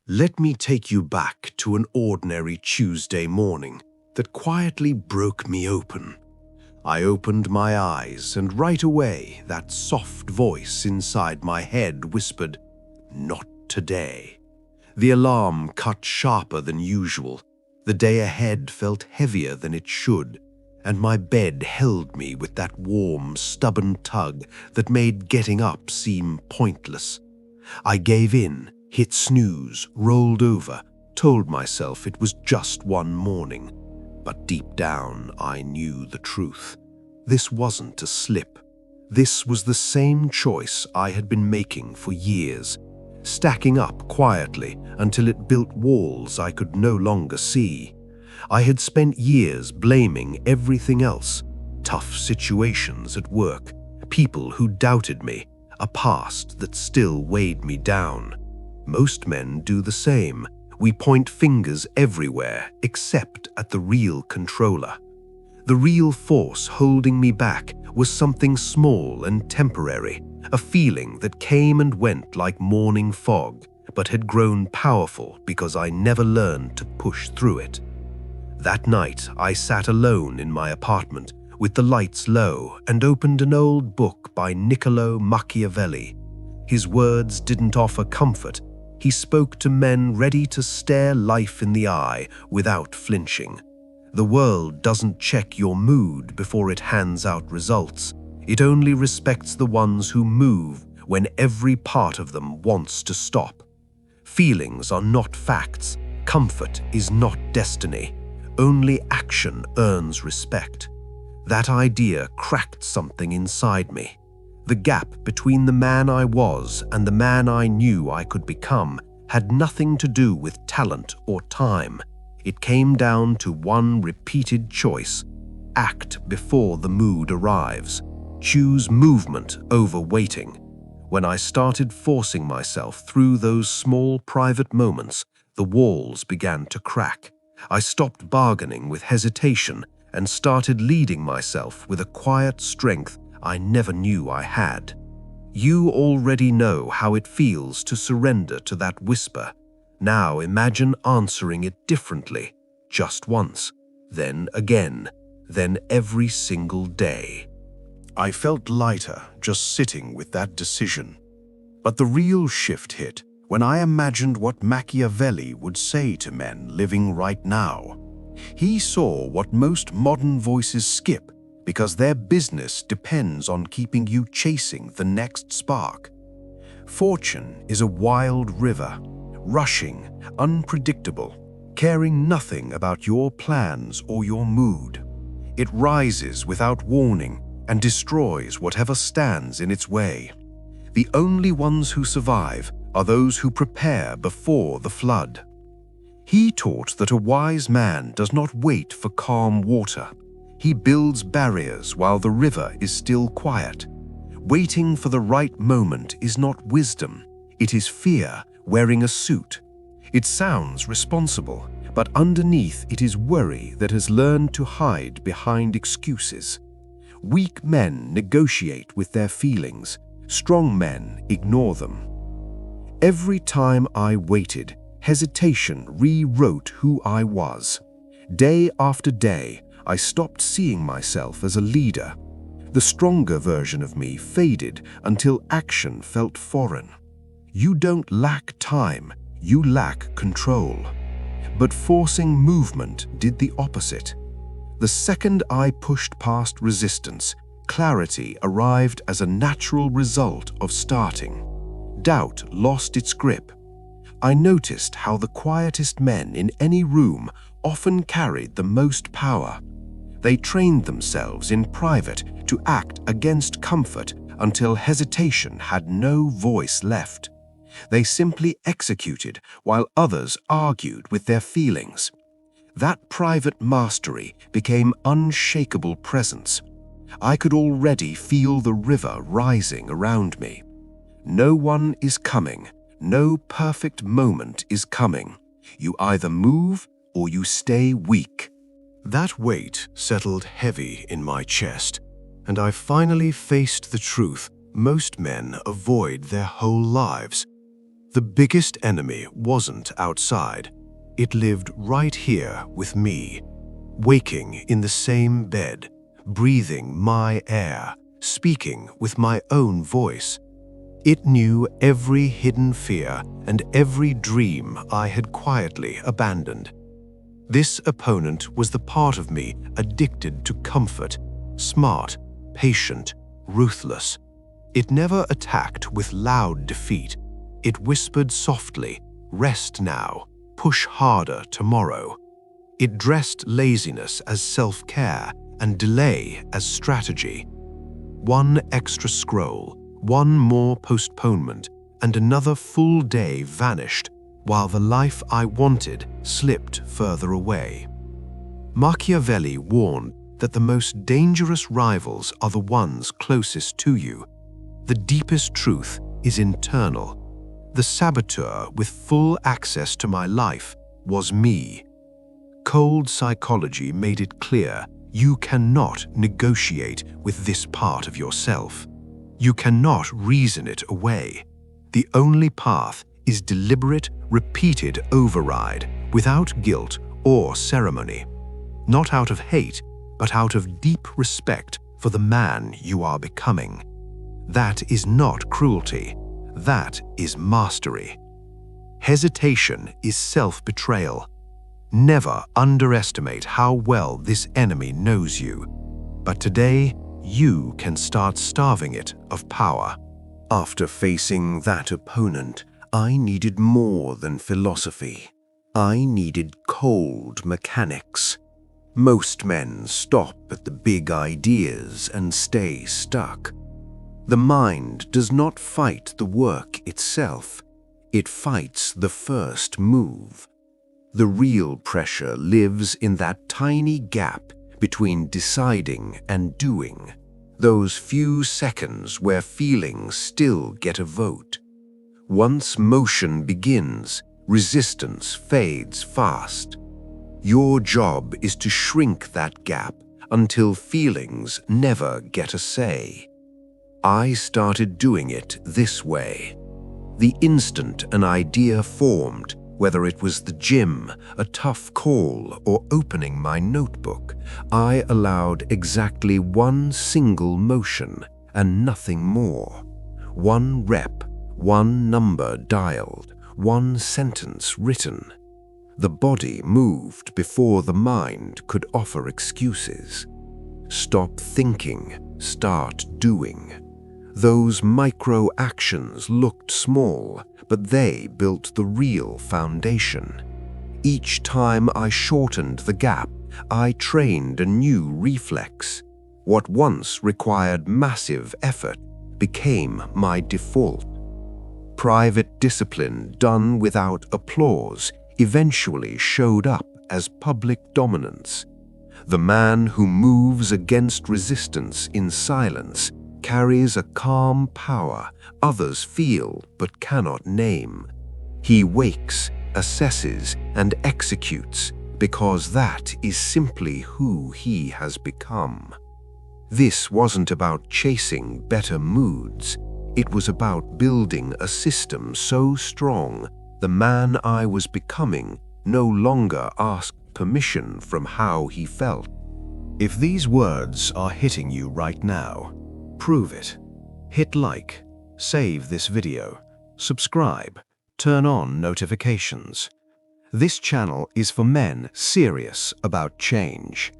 Let me take you back to an ordinary Tuesday morning that quietly broke me open. I opened my eyes, and right away that soft voice inside my head whispered, "Not today." The alarm cut sharper than usual. The day ahead felt heavier than it should, and my bed held me with that warm, stubborn tug that made getting up seem pointless. I gave in, hit snooze, rolled over, told myself it was just one morning. But deep down, I knew the truth. This wasn't a slip. This was the same choice I had been making for years, stacking up quietly until it built walls I could no longer see. I had spent years blaming everything else: tough situations at work, people who doubted me, a past that still weighed me down. Most men do the same. We point fingers everywhere except at the real controller. The real force holding me back was something small and temporary, a feeling that came and went like morning fog, but had grown powerful because I never learned to push through it. That night, I sat alone in my apartment with the lights low and opened an old book by Machiavelli. His words didn't offer comfort. He spoke to men ready to stare life in the eye without flinching. The world doesn't check your mood before it hands out results. It only respects the ones who move when every part of them wants to stop. Feelings are not facts. Comfort is not destiny. Only action earns respect. That idea cracked something inside me. The gap between the man I was and the man I knew I could become had nothing to do with talent or time. It came down to one repeated choice: act before the mood arrives. Choose movement over waiting. When I started forcing myself through those small private moments, the walls began to crack. I stopped bargaining with hesitation and started leading myself with a quiet strength I never knew I had. You already know how it feels to surrender to that whisper. Now imagine answering it differently, just once, then again, then every single day. I felt lighter just sitting with that decision. But the real shift hit when I imagined what Machiavelli would say to men living right now. He saw what most modern voices skip because their business depends on keeping you chasing the next spark. Fortune is a wild river, rushing, unpredictable, caring nothing about your plans or your mood. It rises without warning and destroys whatever stands in its way. The only ones who survive are those who prepare before the flood. He taught that a wise man does not wait for calm water. He builds barriers while the river is still quiet. Waiting for the right moment is not wisdom. It is fear wearing a suit. It sounds responsible, but underneath it is worry that has learned to hide behind excuses. Weak men negotiate with their feelings. Strong men ignore them. Every time I waited, hesitation rewrote who I was. Day after day, I stopped seeing myself as a leader. The stronger version of me faded until action felt foreign. You don't lack time, you lack control. But forcing movement did the opposite. The second I pushed past resistance, clarity arrived as a natural result of starting. Doubt lost its grip. I noticed how the quietest men in any room often carried the most power. They trained themselves in private to act against comfort until hesitation had no voice left. They simply executed while others argued with their feelings. That private mastery became unshakable presence. I could already feel the river rising around me. No one is coming. No perfect moment is coming. You either move or you stay weak. That weight settled heavy in my chest, and I finally faced the truth most men avoid their whole lives. The biggest enemy wasn't outside. It lived right here with me, waking in the same bed, breathing my air, speaking with my own voice. It knew every hidden fear and every dream I had quietly abandoned. This opponent was the part of me addicted to comfort, smart, patient, ruthless. It never attacked with loud defeat. It whispered softly, "Rest now, push harder tomorrow." It dressed laziness as self-care and delay as strategy. One extra scroll, one more postponement, and another full day vanished while the life I wanted slipped further away. Machiavelli warned that the most dangerous rivals are the ones closest to you. The deepest truth is internal. The saboteur with full access to my life was me. Cold psychology made it clear you cannot negotiate with this part of yourself. You cannot reason it away. The only path is deliberate, repeated override without guilt or ceremony. Not out of hate, but out of deep respect for the man you are becoming. That is not cruelty. That is mastery. Hesitation is self-betrayal. Never underestimate how well this enemy knows you. But today, you can start starving it of power. After facing that opponent, I needed more than philosophy. I needed cold mechanics. Most men stop at the big ideas and stay stuck. The mind does not fight the work itself. It fights the first move. The real pressure lives in that tiny gap between deciding and doing. Those few seconds where feelings still get a vote. Once motion begins, resistance fades fast. Your job is to shrink that gap until feelings never get a say. I started doing it this way. The instant an idea formed, whether it was the gym, a tough call, or opening my notebook, I allowed exactly one single motion and nothing more. One rep, one number dialed, one sentence written. The body moved before the mind could offer excuses. Stop thinking, start doing. Those micro actions looked small, but they built the real foundation. Each time I shortened the gap, I trained a new reflex. What once required massive effort became my default. Private discipline done without applause eventually showed up as public dominance. The man who moves against resistance in silence carries a calm power others feel but cannot name. He wakes, assesses, and executes because that is simply who he has become. This wasn't about chasing better moods. It was about building a system so strong the man I was becoming no longer asked permission from how he felt. If these words are hitting you right now, prove it. Hit like, save this video, subscribe, turn on notifications. This channel is for men serious about change.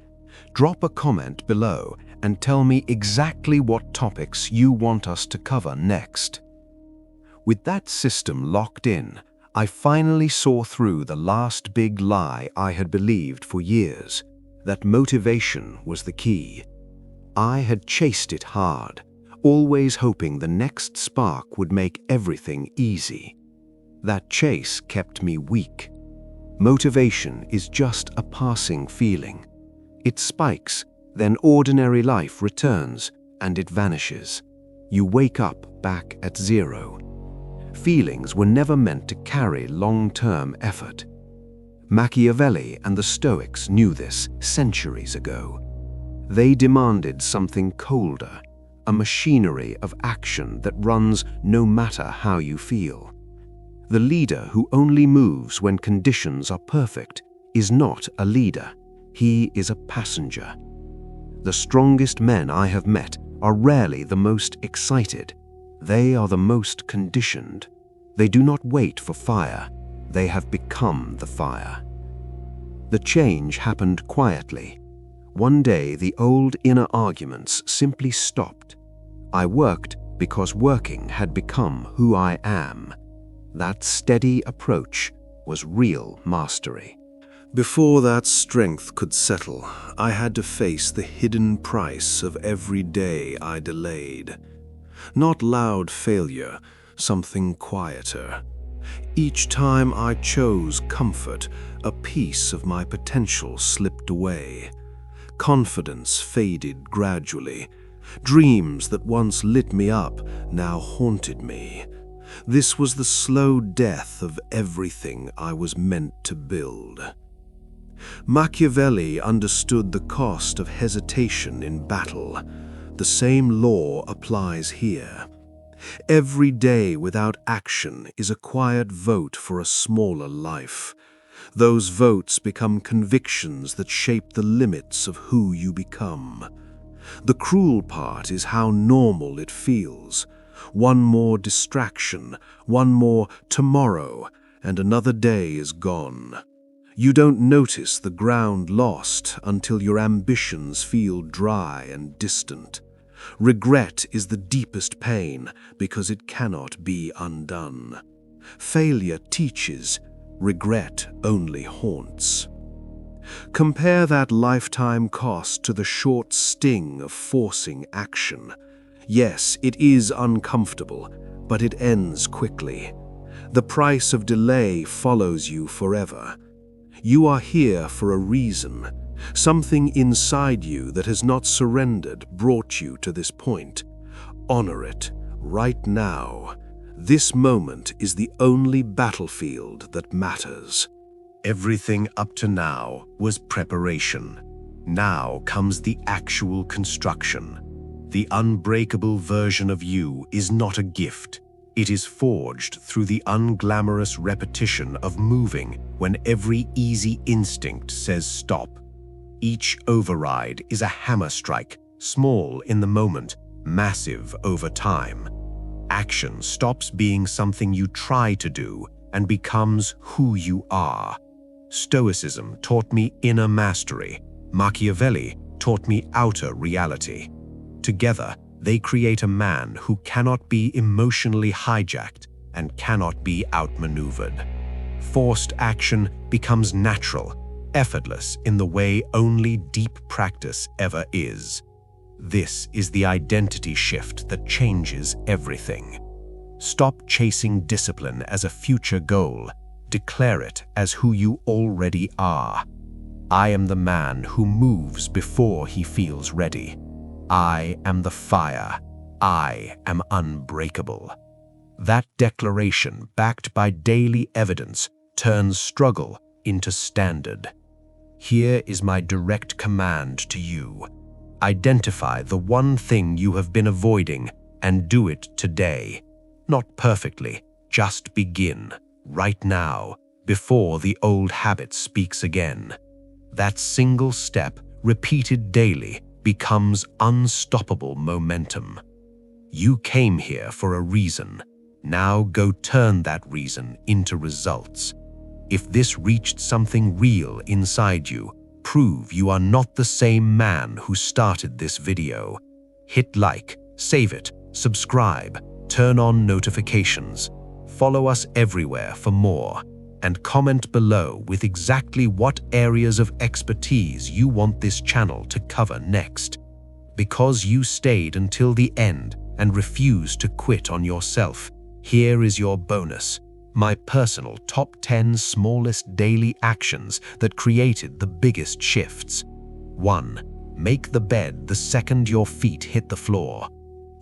Drop a comment below and tell me exactly what topics you want us to cover next. With that system locked in, I finally saw through the last big lie I had believed for years, that motivation was the key. I had chased it hard, always hoping the next spark would make everything easy. That chase kept me weak. Motivation is just a passing feeling. It spikes, then ordinary life returns, and it vanishes. You wake up back at zero. Feelings were never meant to carry long-term effort. Machiavelli and the Stoics knew this centuries ago. They demanded something colder, a machinery of action that runs no matter how you feel. The leader who only moves when conditions are perfect is not a leader. He is a passenger. The strongest men I have met are rarely the most excited. They are the most conditioned. They do not wait for fire. They have become the fire. The change happened quietly. One day, the old inner arguments simply stopped. I worked because working had become who I am. That steady approach was real mastery. Before that strength could settle, I had to face the hidden price of every day I delayed. Not loud failure, something quieter. Each time I chose comfort, a piece of my potential slipped away. Confidence faded gradually. Dreams that once lit me up now haunted me. This was the slow death of everything I was meant to build. Machiavelli understood the cost of hesitation in battle. The same law applies here. Every day without action is a quiet vote for a smaller life. Those votes become convictions that shape the limits of who you become. The cruel part is how normal it feels. One more distraction, one more tomorrow, and another day is gone. You don't notice the ground lost until your ambitions feel dry and distant. Regret is the deepest pain because it cannot be undone. Failure teaches, regret only haunts. Compare that lifetime cost to the short sting of forcing action. Yes, it is uncomfortable, but it ends quickly. The price of delay follows you forever. You are here for a reason. Something inside you that has not surrendered brought you to this point. Honor it right now. This moment is the only battlefield that matters. Everything up to now was preparation. Now comes the actual construction. The unbreakable version of you is not a gift. It is forged through the unglamorous repetition of moving when every easy instinct says stop. Each override is a hammer strike, small in the moment, massive over time. Action stops being something you try to do and becomes who you are. Stoicism taught me inner mastery. Machiavelli taught me outer reality. Together, they create a man who cannot be emotionally hijacked and cannot be outmaneuvered. Forced action becomes natural, effortless in the way only deep practice ever is. This is the identity shift that changes everything. Stop chasing discipline as a future goal. Declare it as who you already are. I am the man who moves before he feels ready. I am the fire. I am unbreakable. That declaration, backed by daily evidence, turns struggle into standard. Here is my direct command to you. Identify the one thing you have been avoiding and do it today. Not perfectly, just begin, right now, before the old habit speaks again. That single step, repeated daily, becomes unstoppable momentum. You came here for a reason. Now go turn that reason into results. If this reached something real inside you, prove you are not the same man who started this video. Hit like, save it, subscribe, turn on notifications. Follow us everywhere for more, and comment below with exactly what areas of expertise you want this channel to cover next. Because you stayed until the end and refused to quit on yourself, here is your bonus. My personal top 10 smallest daily actions that created the biggest shifts. 1. Make the bed the second your feet hit the floor.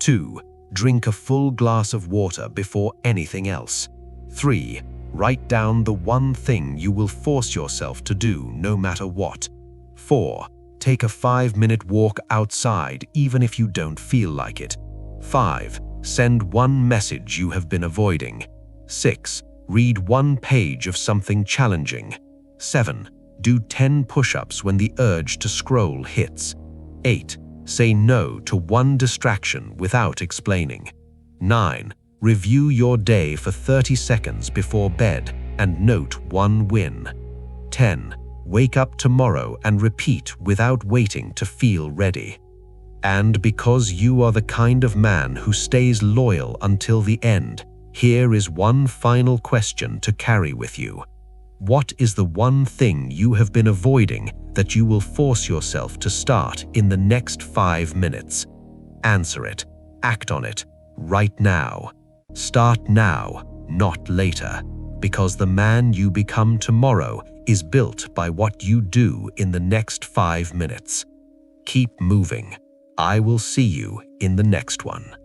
2. Drink a full glass of water before anything else. 3. Write down the one thing you will force yourself to do no matter what. 4. Take a 5-minute walk outside even if you don't feel like it. 5. Send one message you have been avoiding. 6. Read 1 page of something challenging. 7. Do 10 push-ups when the urge to scroll hits. 8. Say no to 1 distraction without explaining. 9. Review your day for 30 seconds before bed and note 1 win. 10. Wake up tomorrow and repeat without waiting to feel ready. And because you are the kind of man who stays loyal until the end, here is one final question to carry with you. What is the one thing you have been avoiding that you will force yourself to start in the next 5 minutes? Answer it. Act on it. Right now. Start now, not later. Because the man you become tomorrow is built by what you do in the next 5 minutes. Keep moving. I will see you in the next one.